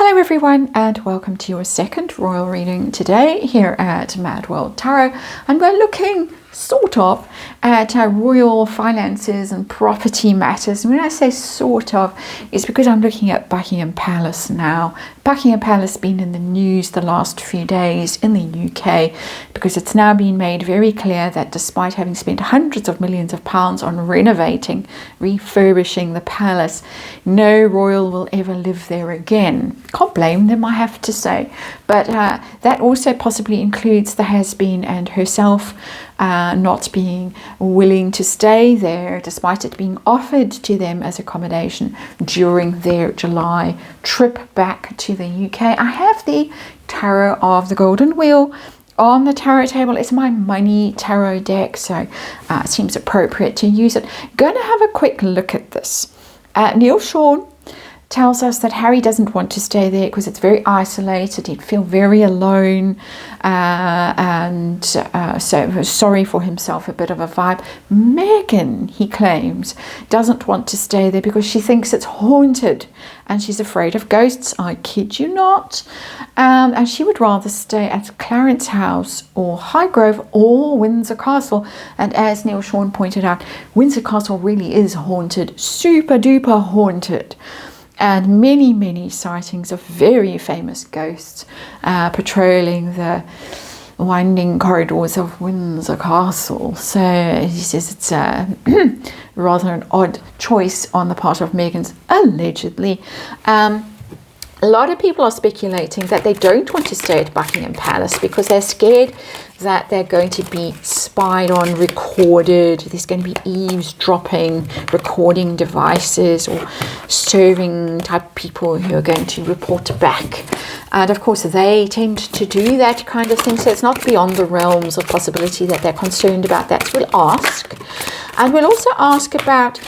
Hello everyone, and welcome to your second royal reading today here at Mad World Tarot, and we're looking sort of at royal finances and property matters. And when I say sort of, it's because I'm looking at Buckingham Palace now. Buckingham Palace has been in the news the last few days in the UK because it's now been made very clear that despite having spent hundreds of millions of pounds on renovating, refurbishing the palace, no royal will ever live there again. Can't blame them, I have to say. But that also possibly includes the has-been and herself not being willing to stay there despite it being offered to them as accommodation during their July trip back to the UK. I have the Tarot of the Golden Wheel on the tarot table. It's my money tarot deck, so it seems appropriate to use it. Going to have a quick look at this. Neil Sean tells us that Harry doesn't want to stay there because it's very isolated. He'd feel very alone, and so sorry for himself, a bit of a vibe. Meghan, he claims, doesn't want to stay there because she thinks it's haunted and she's afraid of ghosts. I kid you not. And she would rather stay at Clarence House or Highgrove or Windsor Castle. And as Neil Sean pointed out, Windsor Castle really is haunted, super duper haunted. And many sightings of very famous ghosts patrolling the winding corridors of Windsor Castle. So he says it's rather an odd choice on the part of Meghan's, allegedly. A lot of people are speculating that they don't want to stay at Buckingham Palace because they're scared that they're going to be spied on, recorded. There's going to be eavesdropping, recording devices, or serving type people who are going to report back. And of course, they tend to do that kind of thing. So it's not beyond the realms of possibility that they're concerned about that. So we'll ask. And we'll also ask about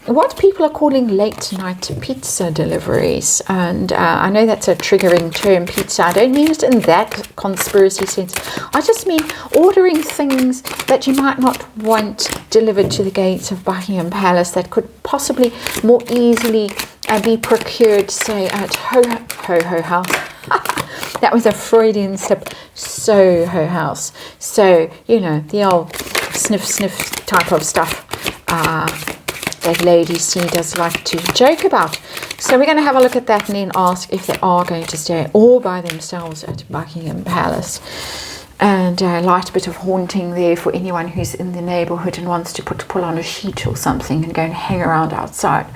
what people are calling late night pizza deliveries. And I know that's a triggering term, pizza. I don't mean it in that conspiracy sense. I just mean ordering things that you might not want delivered to the gates of Buckingham Palace that could possibly more easily be procured, say, at Ho House. That was a Freudian slip. Soho House. So, you know, the old sniff type of stuff that Lady C does like to joke about. So we're going to have a look at that and then ask if they are going to stay all by themselves at Buckingham Palace. And a light bit of haunting there for anyone who's in the neighbourhood and wants to pull on a sheet or something and go and hang around outside.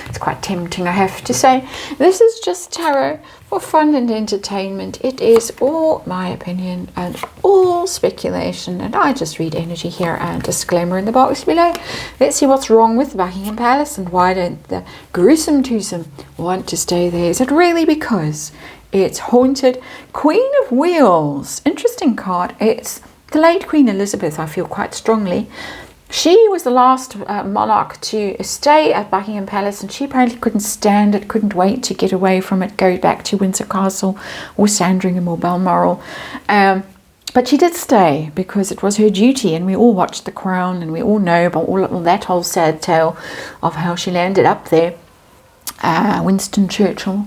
It's quite tempting, I have to say. This is just tarot for fun and entertainment. It is all my opinion and all speculation, and I just read energy here, and disclaimer in the box below. Let's see what's wrong with Buckingham Palace and why don't the gruesome twosome want to stay there. Is it really because it's haunted? Queen of Wheels, interesting card. It's the late Queen Elizabeth, I feel quite strongly. She was the last monarch to stay at Buckingham Palace, and she apparently couldn't stand it, couldn't wait to get away from it, go back to Windsor Castle or Sandringham or Balmoral. But she did stay because it was her duty, and we all watched The Crown and we all know about all that whole sad tale of how she landed up there. Winston Churchill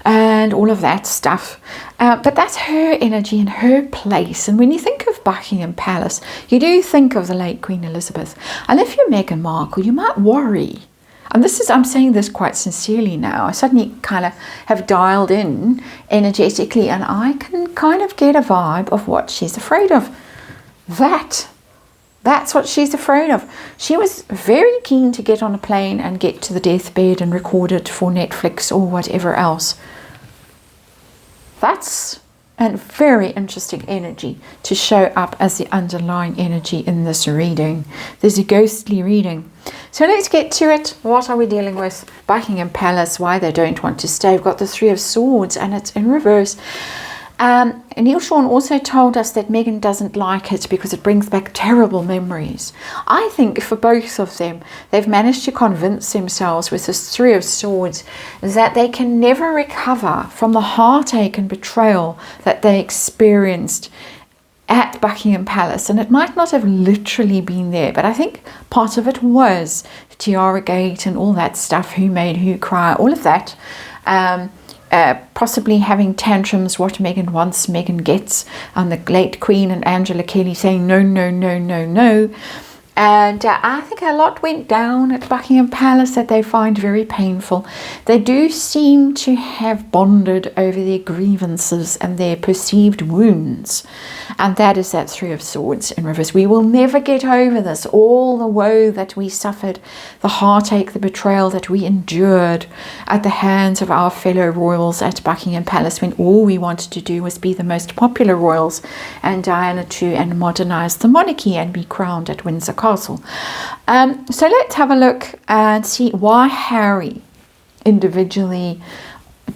and all of that stuff. But that's her energy and her place. And when you think of Buckingham Palace, you do think of the late Queen Elizabeth. And if you're Meghan Markle, you might worry. And I'm saying this quite sincerely now. I suddenly kind of have dialed in energetically, and I can kind of get a vibe of what she's afraid of. That's what she's afraid of. She was very keen to get on a plane and get to the deathbed and record it for Netflix or whatever else. That's a very interesting energy to show up as the underlying energy in this reading. There's a ghostly reading. So let's get to it. What are we dealing with? Buckingham Palace, why they don't want to stay. We've got the Three of Swords and it's in reverse. Neil Sean also told us that Meghan doesn't like it because it brings back terrible memories. I think for both of them, they've managed to convince themselves with this Three of Swords that they can never recover from the heartache and betrayal that they experienced at Buckingham Palace. And it might not have literally been there, but I think part of it was Tiara Gate and all that stuff, who made who cry, all of that. possibly having tantrums, what Meghan wants, Meghan gets, and the late Queen and Angela Kelly saying no, no, no, no, no. And I think a lot went down at Buckingham Palace that they find very painful. They do seem to have bonded over their grievances and their perceived wounds. And that is that Three of Swords in reverse. We will never get over this. All the woe that we suffered, the heartache, the betrayal that we endured at the hands of our fellow royals at Buckingham Palace, when all we wanted to do was be the most popular royals and Diana too, and modernize the monarchy and be crowned at Windsor Castle. So let's have a look and see why Harry individually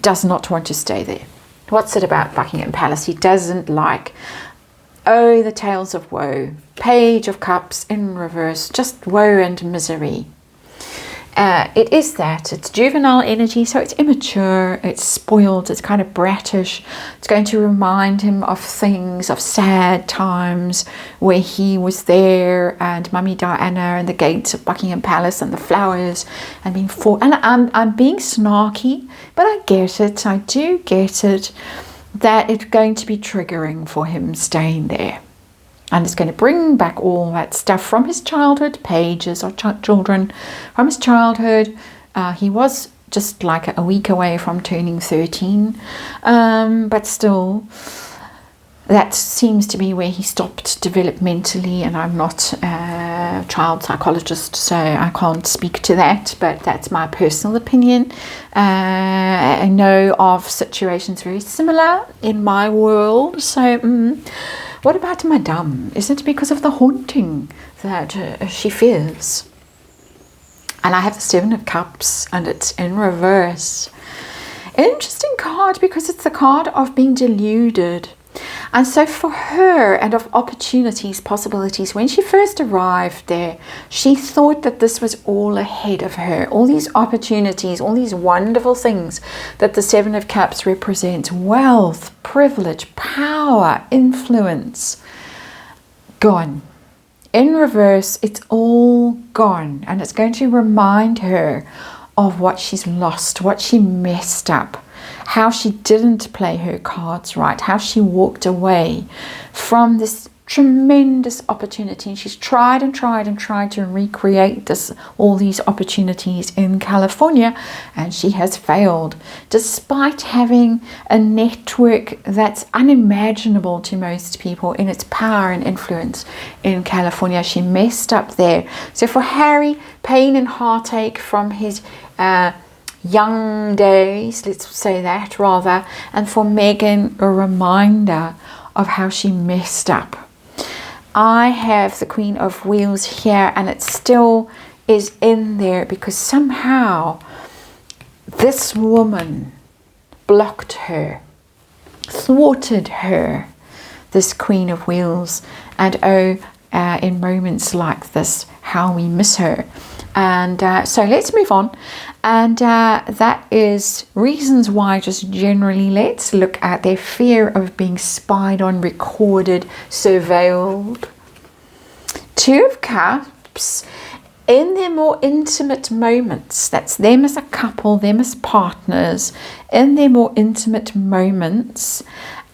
does not want to stay there. What's it about Buckingham Palace he doesn't like? Oh, the tales of woe. Page of Cups in reverse. Just woe and misery. It is that. It's juvenile energy, so it's immature, it's spoiled, it's kind of brattish. It's going to remind him of things, of sad times where he was there and Mummy Diana and the gates of Buckingham Palace and the flowers and being fought. And I'm being snarky, but I get it. I do get it that it's going to be triggering for him staying there. And it's going to bring back all that stuff from his childhood, pages of children from his childhood. He was just like a week away from turning 13. But still, that seems to be where he stopped developmentally. And I'm not a child psychologist, so I can't speak to that. But that's my personal opinion. I know of situations very similar in my world. So, what about Madame? Is it because of the haunting that she fears? And I have the Seven of Cups and it's in reverse. Interesting card because it's the card of being deluded. And so for her, and of opportunities, possibilities, when she first arrived there, she thought that this was all ahead of her. All these opportunities, all these wonderful things that the Seven of Cups represents. Wealth, privilege, power, influence. Gone. In reverse, it's all gone. And it's going to remind her of what she's lost, what she messed up. How she didn't play her cards right, how she walked away from this tremendous opportunity. And she's tried and tried and tried to recreate all these opportunities in California, and she has failed. Despite having a network that's unimaginable to most people in its power and influence in California, she messed up there. So for Harry, pain and heartache from his young days, let's say that rather, and for Meghan, a reminder of how she messed up. I have the Queen of Wheels here, and it still is in there because somehow this woman blocked her, thwarted her, this Queen of Wheels. And in moments like this, how we miss her. And so let's move on. And that is reasons why, just generally, let's look at their fear of being spied on, recorded, surveilled. Two of Cups, in their more intimate moments, that's them as a couple, them as partners, in their more intimate moments,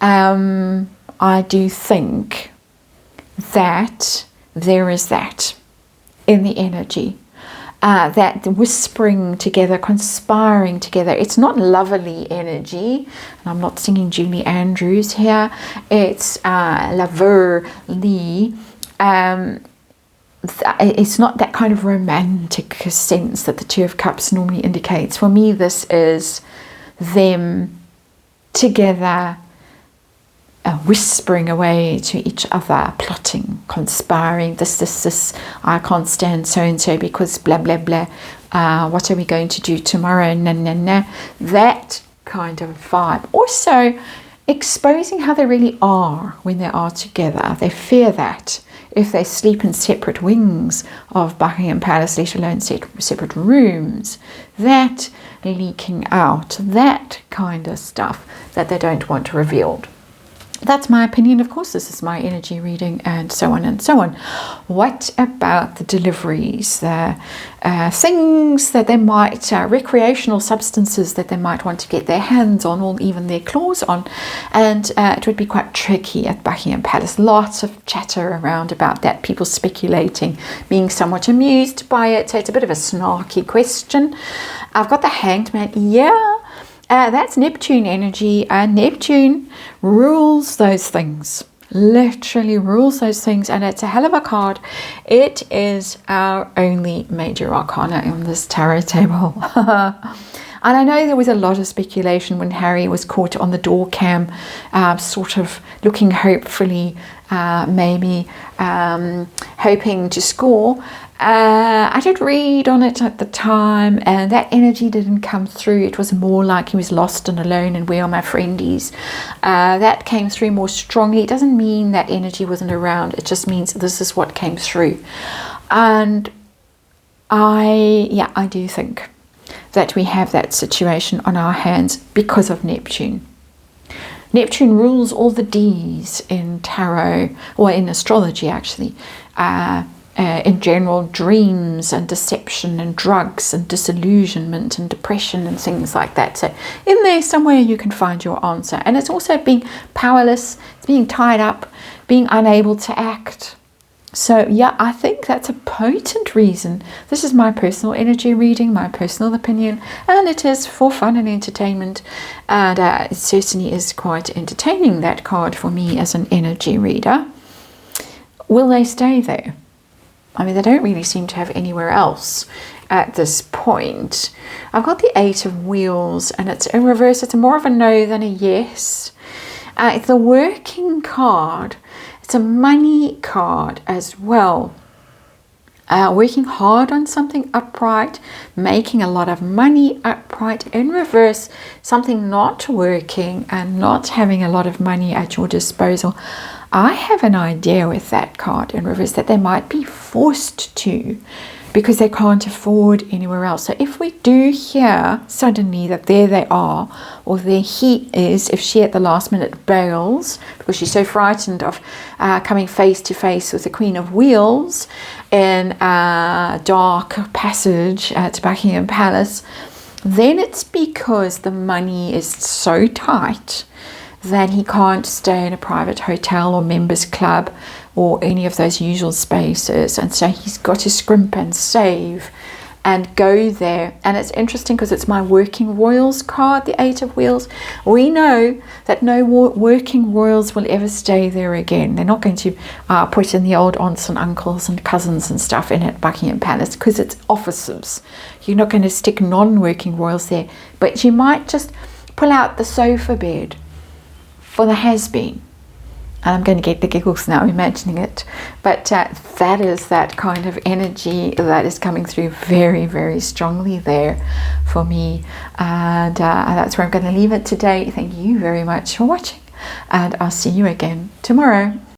I do think that there is that in the energy. That whispering together, conspiring together. It's not lovely energy. And I'm not singing Julie Andrews here. It's lovely. It's not that kind of romantic sense that the Two of Cups normally indicates. For me, this is them together, whispering away to each other, plotting, conspiring, this, I can't stand so-and-so because blah, blah, blah. What are we going to do tomorrow? Na. That kind of vibe. Also, exposing how they really are when they are together. They fear that. If they sleep in separate wings of Buckingham Palace, let alone separate rooms, that leaking out, that kind of stuff that they don't want revealed. That's my opinion. Of course, this is my energy reading, and so on and so on. What about the deliveries, the things that they might, recreational substances that they might want to get their hands on, or even their claws on? And it would be quite tricky at Buckingham Palace. Lots of chatter around about that, people speculating, being somewhat amused by it. So it's a bit of a snarky question. I've got the Hanged Man. Yeah. That's Neptune energy, and Neptune rules those things, literally rules those things, and it's a hell of a card. It is our only major arcana in this tarot table. And I know there was a lot of speculation when Harry was caught on the door cam, sort of looking hopefully, maybe hoping to score. I did read on it at the time, and that energy didn't come through. It was more like he was lost and alone and where are my friendies. That came through more strongly. It doesn't mean that energy wasn't around. It just means this is what came through. And I do think that we have that situation on our hands because of Neptune. Neptune rules all the D's in tarot, or in astrology actually. In general, dreams and deception and drugs and disillusionment and depression and things like that. So in there somewhere you can find your answer. And it's also being powerless, it's being tied up, being unable to act. So yeah, I think that's a potent reason. This is my personal energy reading, my personal opinion, and it is for fun and entertainment. And it certainly is quite entertaining, that card, for me as an energy reader. Will they stay there? I mean, they don't really seem to have anywhere else at this point. I've got the Eight of Wheels, and it's in reverse. It's more of a no than a yes. It's a working card. It's a money card as well. Working hard on something upright, making a lot of money upright. In reverse, something not working and not having a lot of money at your disposal. I have an idea with that card in reverse that they might be forced to, because they can't afford anywhere else. So if we do hear suddenly that there they are, or there he is, if she at the last minute bails because she's so frightened of coming face to face with the Queen of Wheels in a dark passage at Buckingham Palace, then it's because the money is so tight that he can't stay in a private hotel or members club or any of those usual spaces, and so he's got to scrimp and save and go there. And it's interesting because it's my working royals card, the Eight of Wheels. We know that no working royals will ever stay there again. They're not going to put in the old aunts and uncles and cousins and stuff in at Buckingham Palace, because it's offices. You're not going to stick non-working royals there, but you might just pull out the sofa bed for the has-been. And I'm going to get the giggles now imagining it. But that is that kind of energy that is coming through very, very strongly there for me. And that's where I'm going to leave it today. Thank you very much for watching. And I'll see you again tomorrow.